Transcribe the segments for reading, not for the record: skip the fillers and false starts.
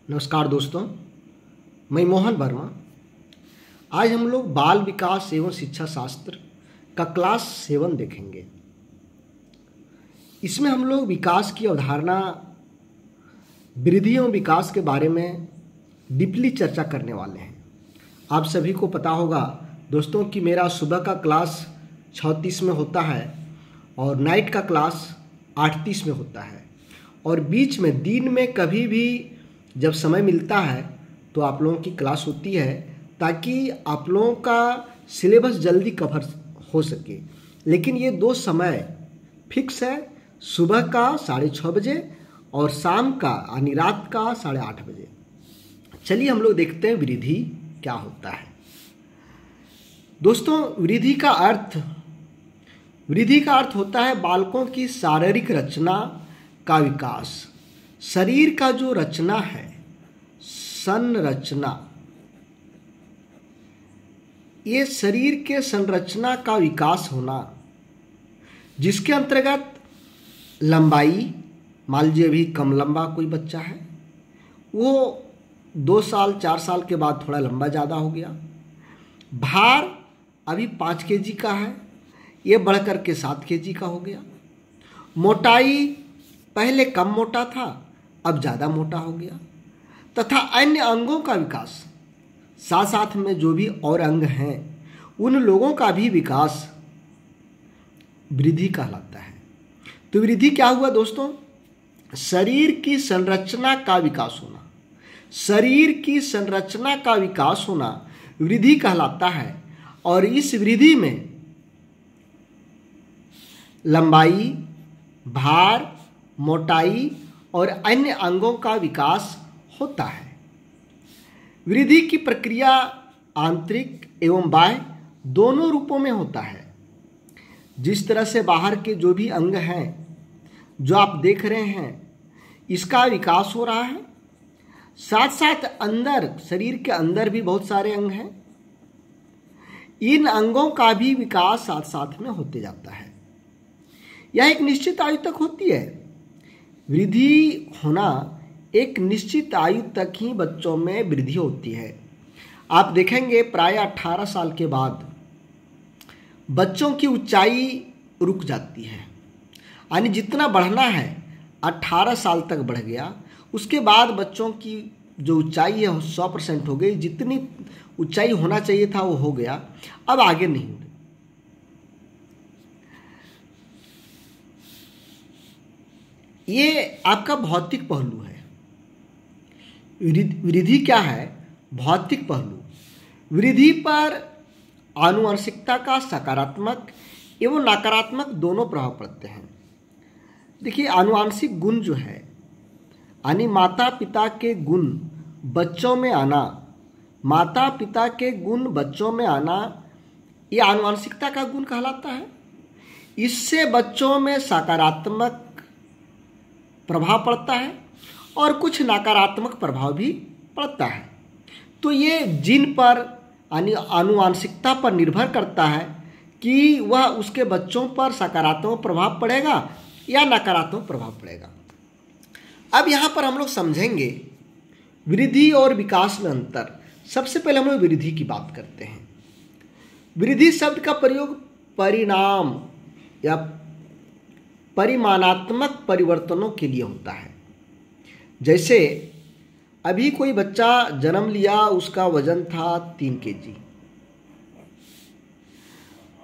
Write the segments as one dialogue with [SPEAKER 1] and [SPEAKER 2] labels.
[SPEAKER 1] नमस्कार दोस्तों, मैं मोहन वर्मा। आज हम लोग बाल विकास एवं शिक्षा शास्त्र का क्लास 7 देखेंगे। इसमें हम लोग विकास की अवधारणा, वृद्धि एवं विकास के बारे में डीपली चर्चा करने वाले हैं। आप सभी को पता होगा दोस्तों कि मेरा सुबह का क्लास 6:30 में होता है और नाइट का क्लास 8:30 में होता है, और बीच में दिन में कभी भी जब समय मिलता है तो आप लोगों की क्लास होती है, ताकि आप लोगों का सिलेबस जल्दी कवर हो सके। लेकिन ये 2 समय फिक्स है, सुबह का 6:30 बजे और शाम का यानी रात का 8:30 बजे। चलिए हम लोग देखते हैं वृद्धि क्या होता है। दोस्तों, वृद्धि का अर्थ होता है बालकों की शारीरिक रचना का विकास। शरीर का जो रचना है, संरचना, ये शरीर के संरचना का विकास होना, जिसके अंतर्गत लंबाई, मान लीजिए अभी कम लंबा कोई बच्चा है, वो 2 साल 4 साल के बाद थोड़ा लंबा ज़्यादा हो गया। भार अभी 5 kg का है, ये बढ़ कर के 7 kg का हो गया। मोटाई पहले कम मोटा था, अब ज़्यादा मोटा हो गया। तथा अन्य अंगों का विकास, साथ साथ में जो भी और अंग हैं उन लोगों का भी विकास वृद्धि कहलाता है। तो वृद्धि क्या हुआ दोस्तों? शरीर की संरचना का विकास होना। शरीर की संरचना का विकास होना वृद्धि कहलाता है, और इस वृद्धि में लंबाई, भार, मोटाई और अन्य अंगों का विकास होता है। वृद्धि की प्रक्रिया आंतरिक एवं बाह्य दोनों रूपों में होता है। जिस तरह से बाहर के जो भी अंग हैं जो आप देख रहे हैं, इसका विकास हो रहा है, साथ साथ अंदर, शरीर के अंदर भी बहुत सारे अंग हैं, इन अंगों का भी विकास साथ साथ में होते जाता है। यह एक निश्चित आयु तक होती है। वृद्धि होना एक निश्चित आयु तक ही बच्चों में वृद्धि होती है। आप देखेंगे प्राय 18 साल के बाद बच्चों की ऊंचाई रुक जाती है, यानी जितना बढ़ना है 18 साल तक बढ़ गया, उसके बाद बच्चों की जो ऊंचाई है 100% हो गई। जितनी ऊंचाई होना चाहिए था वो हो गया, अब आगे नहीं हो। ये आपका भौतिक पहलू है। वृद्धि क्या है? भौतिक पहलू। वृद्धि पर आनुवंशिकता का सकारात्मक एवं नकारात्मक दोनों प्रभाव पड़ते हैं। देखिए, आनुवंशिक गुण जो है, यानी माता पिता के गुण बच्चों में आना, माता पिता के गुण बच्चों में आना, ये आनुवंशिकता का गुण कहलाता है। इससे बच्चों में सकारात्मक प्रभाव पड़ता है और कुछ नकारात्मक प्रभाव भी पड़ता है। तो ये जीन पर यानी आनुवंशिकता पर निर्भर करता है कि वह उसके बच्चों पर सकारात्मक प्रभाव पड़ेगा या नकारात्मक प्रभाव पड़ेगा। अब यहाँ पर हम लोग समझेंगे वृद्धि और विकास में अंतर। सबसे पहले हम लोग वृद्धि की बात करते हैं। वृद्धि शब्द का प्रयोग परिणाम या परिमाणात्मक परिवर्तनों के लिए होता है। जैसे अभी कोई बच्चा जन्म लिया, उसका वजन था 3 kg,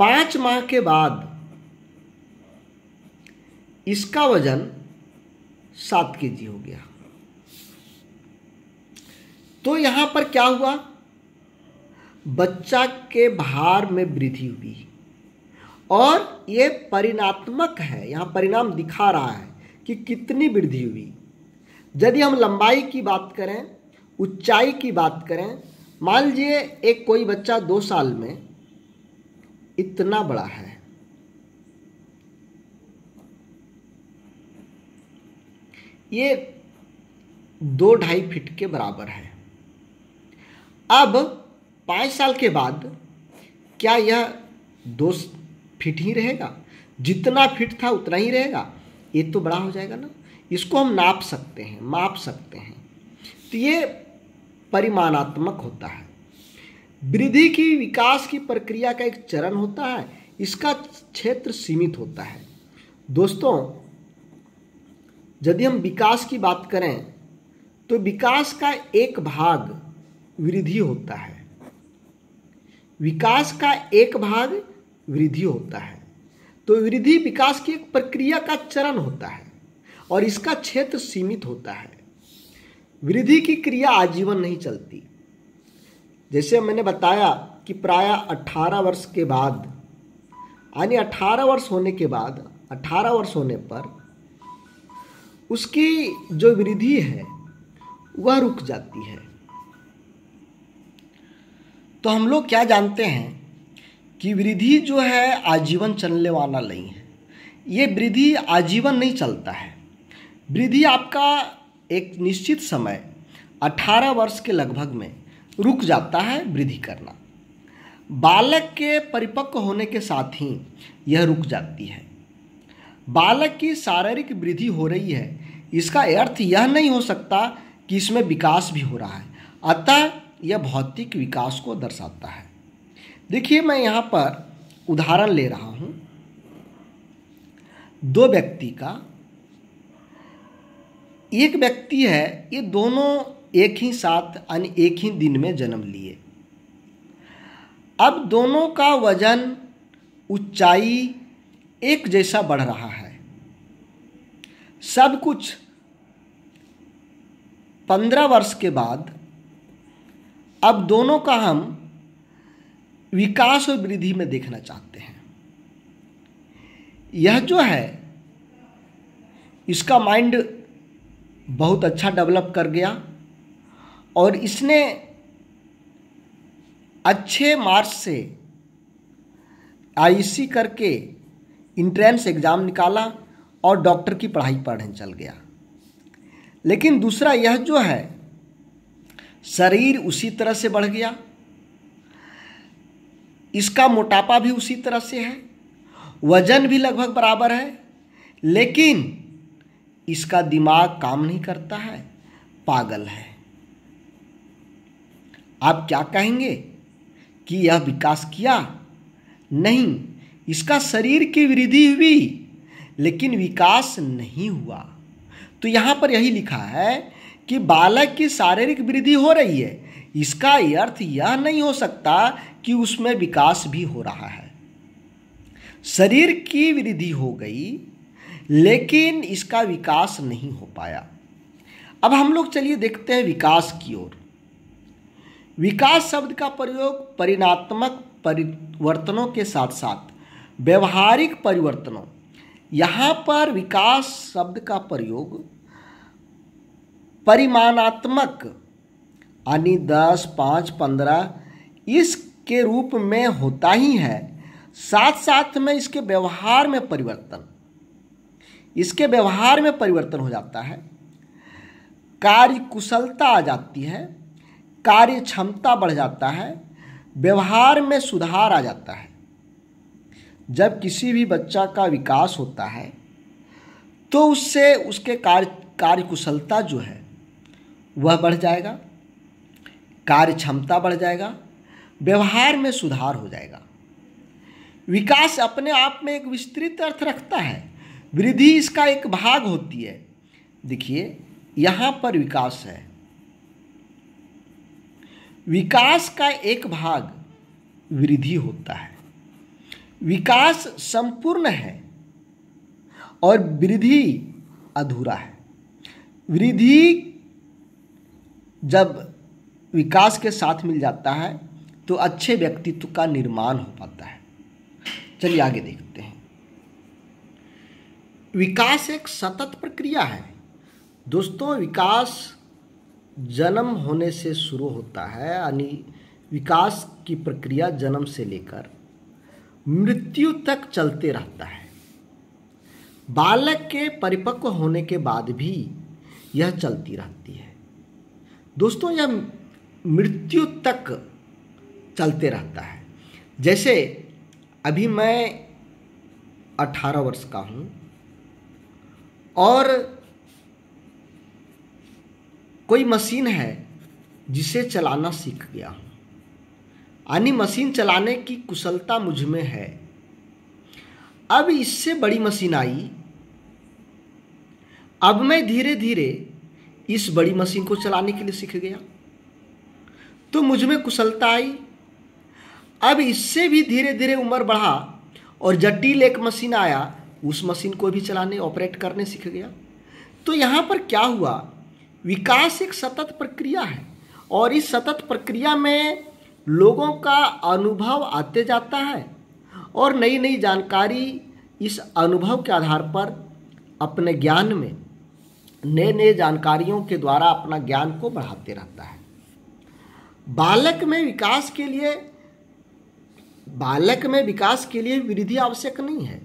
[SPEAKER 1] 5 माह के बाद इसका वजन 7 kg हो गया। तो यहां पर क्या हुआ? बच्चा के भार में वृद्धि हुई, और ये परिणात्मक है। यहाँ परिणाम दिखा रहा है कि कितनी वृद्धि हुई। यदि हम लंबाई की बात करें, ऊंचाई की बात करें, मान लीजिए एक कोई बच्चा 2 साल में इतना बड़ा है, ये 2-2.5 फीट के बराबर है। अब 5 साल के बाद क्या यह 2 फीट ही रहेगा? जितना फीट था उतना ही रहेगा? ये तो बड़ा हो जाएगा ना। इसको हम नाप सकते हैं, माप सकते हैं। तो ये परिमाणात्मक होता है। वृद्धि की विकास की प्रक्रिया का एक चरण होता है, इसका क्षेत्र सीमित होता है। दोस्तों, यदि हम विकास की बात करें तो विकास का एक भाग वृद्धि होता है। विकास का एक भाग वृद्धि होता है। तो वृद्धि विकास की एक प्रक्रिया का चरण होता है और इसका क्षेत्र सीमित होता है। वृद्धि की क्रिया आजीवन नहीं चलती। जैसे मैंने बताया कि प्रायः 18 वर्ष के बाद, यानी 18 वर्ष होने के बाद, 18 वर्ष होने पर उसकी जो वृद्धि है वह रुक जाती है। तो हम लोग क्या जानते हैं कि वृद्धि जो है आजीवन चलने वाला नहीं है। ये वृद्धि आजीवन नहीं चलता है। वृद्धि आपका एक निश्चित समय 18 वर्ष के लगभग में रुक जाता है वृद्धि करना। बालक के परिपक्व होने के साथ ही यह रुक जाती है। बालक की शारीरिक वृद्धि हो रही है, इसका अर्थ यह नहीं हो सकता कि इसमें विकास भी हो रहा है, अतः यह भौतिक विकास को दर्शाता है। देखिए, मैं यहाँ पर उदाहरण ले रहा हूँ दो व्यक्ति का। एक व्यक्ति है, ये दोनों एक ही साथ यानी एक ही दिन में जन्म लिए। अब दोनों का वजन, ऊंचाई एक जैसा बढ़ रहा है, सब कुछ। 15 वर्ष के बाद अब दोनों का हम विकास और वृद्धि में देखना चाहते हैं। यह जो है, इसका माइंड बहुत अच्छा डेवलप कर गया और इसने अच्छे मार्क्स से आईसी करके इंट्रेंस एग्ज़ाम निकाला और डॉक्टर की पढ़ाई पढ़ने चल गया। लेकिन दूसरा यह जो है, शरीर उसी तरह से बढ़ गया, इसका मोटापा भी उसी तरह से है, वजन भी लगभग बराबर है, लेकिन इसका दिमाग काम नहीं करता है, पागल है। आप क्या कहेंगे कि यह विकास किया? नहीं, इसका शरीर की वृद्धि हुई लेकिन विकास नहीं हुआ। तो यहाँ पर यही लिखा है कि बालक की शारीरिक वृद्धि हो रही है, इसका अर्थ यह नहीं हो सकता कि उसमें विकास भी हो रहा है। शरीर की वृद्धि हो गई लेकिन इसका विकास नहीं हो पाया। अब हम लोग चलिए देखते हैं विकास की ओर। विकास शब्द का प्रयोग परिणात्मक परिवर्तनों के साथ साथ व्यवहारिक परिवर्तनों, यहाँ पर विकास शब्द का प्रयोग परिमाणात्मक यानी 10, 5, 15 इसके रूप में होता ही है, साथ साथ में इसके व्यवहार में परिवर्तन, इसके व्यवहार में परिवर्तन हो जाता है। कार्य कुशलता आ जाती है, कार्य क्षमता बढ़ जाता है, व्यवहार में सुधार आ जाता है। जब किसी भी बच्चा का विकास होता है तो उससे उसके कार्य कुशलता जो है वह बढ़ जाएगा, कार्य क्षमता बढ़ जाएगा, व्यवहार में सुधार हो जाएगा। विकास अपने आप में एक विस्तृत अर्थ रखता है, वृद्धि इसका एक भाग होती है। देखिए, यहाँ पर विकास है, विकास का एक भाग वृद्धि होता है। विकास संपूर्ण है और वृद्धि अधूरा है। वृद्धि जब विकास के साथ मिल जाता है तो अच्छे व्यक्तित्व का निर्माण हो पाता है। चलिए आगे देखते हैं। विकास एक सतत प्रक्रिया है। दोस्तों, विकास जन्म होने से शुरू होता है, यानी विकास की प्रक्रिया जन्म से लेकर मृत्यु तक चलते रहता है। बालक के परिपक्व होने के बाद भी यह चलती रहती है। दोस्तों, यह मृत्यु तक चलते रहता है। जैसे अभी मैं 18 वर्ष का हूँ और कोई मशीन है जिसे चलाना सीख गया हूँ, यानी मशीन चलाने की कुशलता मुझ में है। अब इससे बड़ी मशीन आई, अब मैं धीरे धीरे इस बड़ी मशीन को चलाने के लिए सीख गया, तो मुझ में कुशलता आई। अब इससे भी धीरे धीरे उम्र बढ़ा और जटिल एक मशीन आया, उस मशीन को भी चलाने ऑपरेट करने सीख गया। तो यहाँ पर क्या हुआ, विकास एक सतत प्रक्रिया है और इस सतत प्रक्रिया में लोगों का अनुभव आते जाता है और नई नई जानकारी इस अनुभव के आधार पर अपने ज्ञान में नए नए जानकारियों के द्वारा अपना ज्ञान को बढ़ाते रहता है। बालक में विकास के लिए वृद्धि आवश्यक नहीं है।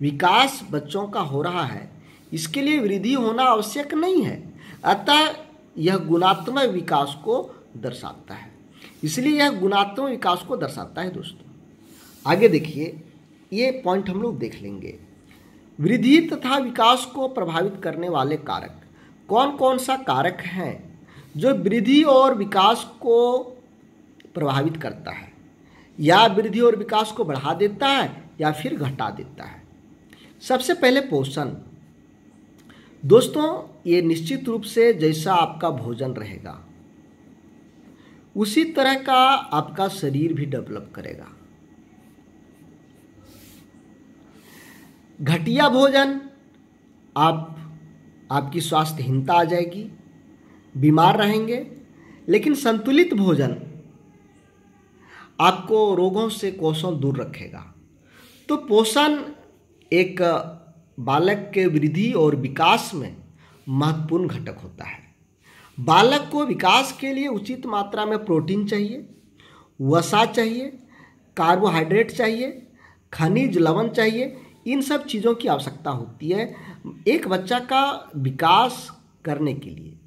[SPEAKER 1] विकास बच्चों का हो रहा है, इसके लिए वृद्धि होना आवश्यक नहीं है, अतः यह गुणात्मक विकास को दर्शाता है। इसलिए यह गुणात्मक विकास को दर्शाता है। दोस्तों आगे देखिए, ये पॉइंट हम लोग देख लेंगे। वृद्धि तथा विकास को प्रभावित करने वाले कारक कौन कौन सा कारक हैं जो वृद्धि और विकास को प्रभावित करता है, या वृद्धि और विकास को बढ़ा देता है या फिर घटा देता है। सबसे पहले पोषण। दोस्तों ये निश्चित रूप से जैसा आपका भोजन रहेगा उसी तरह का आपका शरीर भी डेवलप करेगा। घटिया भोजन आपकी स्वास्थ्यहीनता आ जाएगी, बीमार रहेंगे, लेकिन संतुलित भोजन आपको रोगों से कोसों दूर रखेगा। तो पोषण एक बालक के वृद्धि और विकास में महत्वपूर्ण घटक होता है। बालक को विकास के लिए उचित मात्रा में प्रोटीन चाहिए, वसा चाहिए, कार्बोहाइड्रेट चाहिए, खनिज लवण चाहिए। इन सब चीज़ों की आवश्यकता होती है एक बच्चा का विकास करने के लिए।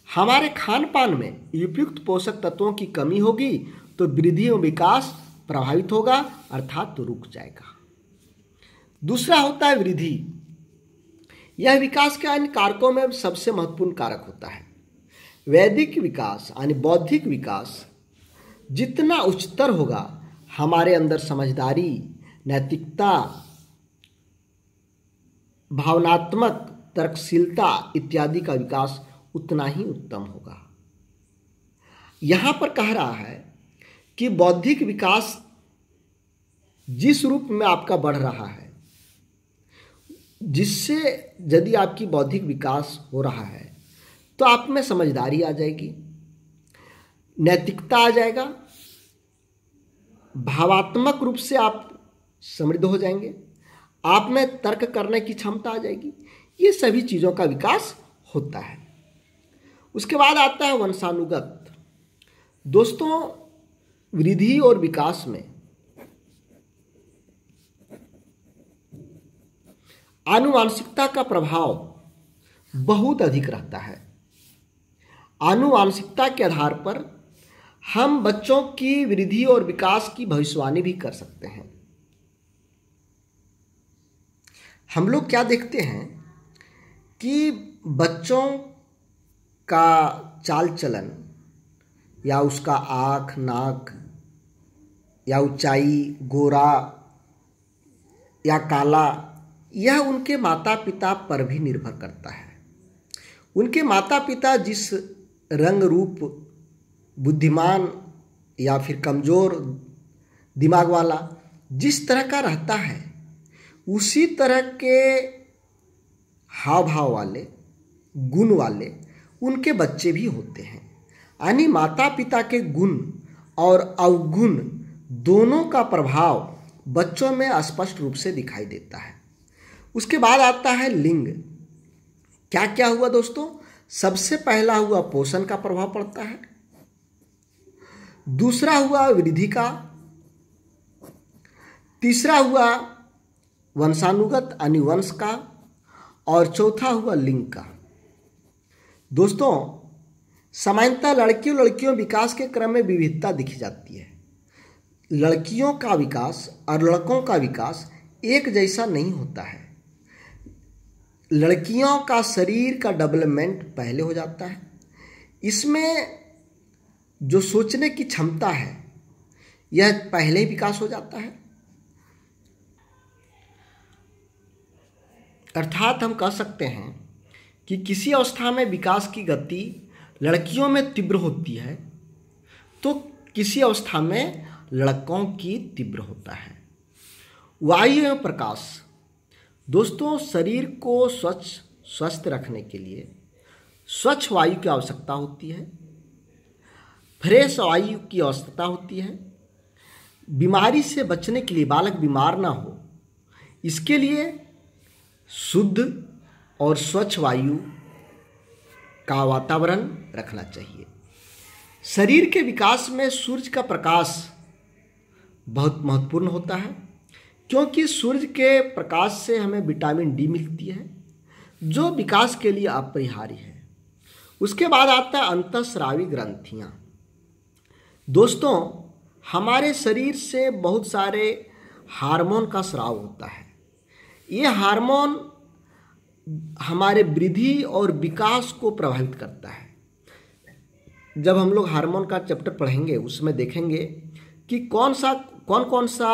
[SPEAKER 1] हमारे खान पान में उपयुक्त पोषक तत्वों की कमी होगी तो वृद्धि और विकास प्रभावित होगा, अर्थात तो रुक जाएगा। दूसरा होता है वृद्धि। यह विकास के अन्य कारकों में सबसे महत्वपूर्ण कारक होता है। वैदिक विकास यानी बौद्धिक विकास जितना उच्चतर होगा, हमारे अंदर समझदारी, नैतिकता, भावनात्मक तर्कशीलता इत्यादि का विकास उतना ही उत्तम होगा। यहाँ पर कह रहा है कि बौद्धिक विकास जिस रूप में आपका बढ़ रहा है, जिससे यदि आपकी बौद्धिक विकास हो रहा है तो आप में समझदारी आ जाएगी, नैतिकता आ जाएगा, भावात्मक रूप से आप समृद्ध हो जाएंगे, आप में तर्क करने की क्षमता आ जाएगी। ये सभी चीज़ों का विकास होता है। उसके बाद आता है वंशानुगत। दोस्तों वृद्धि और विकास में आनुवांशिकता का प्रभाव बहुत अधिक रहता है। आनुवांशिकता के आधार पर हम बच्चों की वृद्धि और विकास की भविष्यवाणी भी कर सकते हैं। हम लोग क्या देखते हैं कि बच्चों का चाल चलन या उसका आँख, नाक या ऊंचाई, गोरा या काला, यह उनके माता पिता पर भी निर्भर करता है। उनके माता पिता जिस रंग रूप, बुद्धिमान या फिर कमज़ोर दिमाग वाला जिस तरह का रहता है, उसी तरह के हाव भाव वाले, गुण वाले उनके बच्चे भी होते हैं। यानी माता पिता के गुण और अवगुण दोनों का प्रभाव बच्चों में स्पष्ट रूप से दिखाई देता है। उसके बाद आता है लिंग। क्या क्या हुआ दोस्तों? सबसे पहला हुआ पोषण का प्रभाव पड़ता है, दूसरा हुआ वृद्धि का, तीसरा हुआ वंशानुगत यानी वंश का, और चौथा हुआ लिंग का। दोस्तों सामान्यतः लड़कियों विकास के क्रम में विविधता दिखी जाती है। लड़कियों का विकास और लड़कों का विकास एक जैसा नहीं होता है। लड़कियों का शरीर का डेवलपमेंट पहले हो जाता है, इसमें जो सोचने की क्षमता है यह पहले ही विकास हो जाता है। अर्थात हम कह सकते हैं कि किसी अवस्था में विकास की गति लड़कियों में तीव्र होती है तो किसी अवस्था में लड़कों की तीव्र होता है। वायु एवं प्रकाश। दोस्तों, शरीर को स्वस्थ रखने के लिए स्वच्छ वायु की आवश्यकता होती है, फ्रेश वायु की आवश्यकता होती है। बीमारी से बचने के लिए, बालक बीमार ना हो, इसके लिए शुद्ध और स्वच्छ वायु का वातावरण रखना चाहिए। शरीर के विकास में सूर्य का प्रकाश बहुत महत्वपूर्ण होता है, क्योंकि सूर्य के प्रकाश से हमें विटामिन डी मिलती है जो विकास के लिए अपरिहार्य है। उसके बाद आता है अंतःस्रावी ग्रंथियाँ। दोस्तों, हमारे शरीर से बहुत सारे हार्मोन का स्राव होता है। ये हार्मोन हमारे वृद्धि और विकास को प्रभावित करता है। जब हम लोग हार्मोन का चैप्टर पढ़ेंगे उसमें देखेंगे कि कौन कौन सा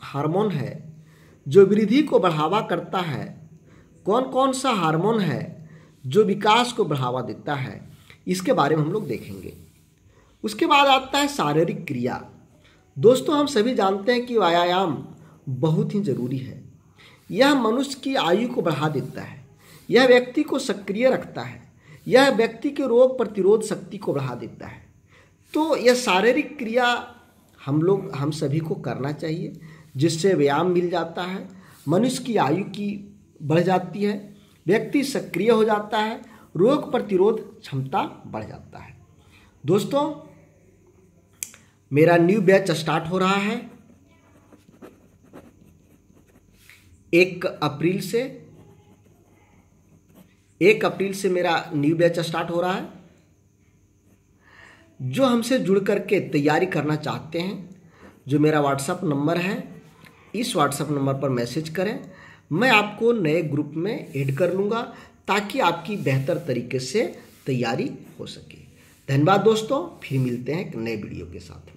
[SPEAKER 1] हार्मोन है जो वृद्धि को बढ़ावा करता है, कौन कौन सा हार्मोन है जो विकास को बढ़ावा देता है, इसके बारे में हम लोग देखेंगे। उसके बाद आता है शारीरिक क्रिया। दोस्तों, हम सभी जानते हैं कि व्यायाम बहुत ही जरूरी है। यह मनुष्य की आयु को बढ़ा देता है, यह व्यक्ति को सक्रिय रखता है, यह व्यक्ति के रोग प्रतिरोध शक्ति को बढ़ा देता है। तो यह शारीरिक क्रिया हम सभी को करना चाहिए, जिससे व्यायाम मिल जाता है, मनुष्य की आयु की बढ़ जाती है, व्यक्ति सक्रिय हो जाता है, रोग प्रतिरोध क्षमता बढ़ जाता है। दोस्तों, मेरा न्यू बैच स्टार्ट हो रहा है 1 अप्रैल से मेरा न्यू बैच स्टार्ट हो रहा है। जो हमसे जुड़ करके तैयारी करना चाहते हैं, जो मेरा व्हाट्सएप नंबर है, इस व्हाट्सएप नंबर पर मैसेज करें, मैं आपको नए ग्रुप में ऐड कर लूँगा ताकि आपकी बेहतर तरीके से तैयारी हो सके। धन्यवाद दोस्तों, फिर मिलते हैं एक नए वीडियो के साथ।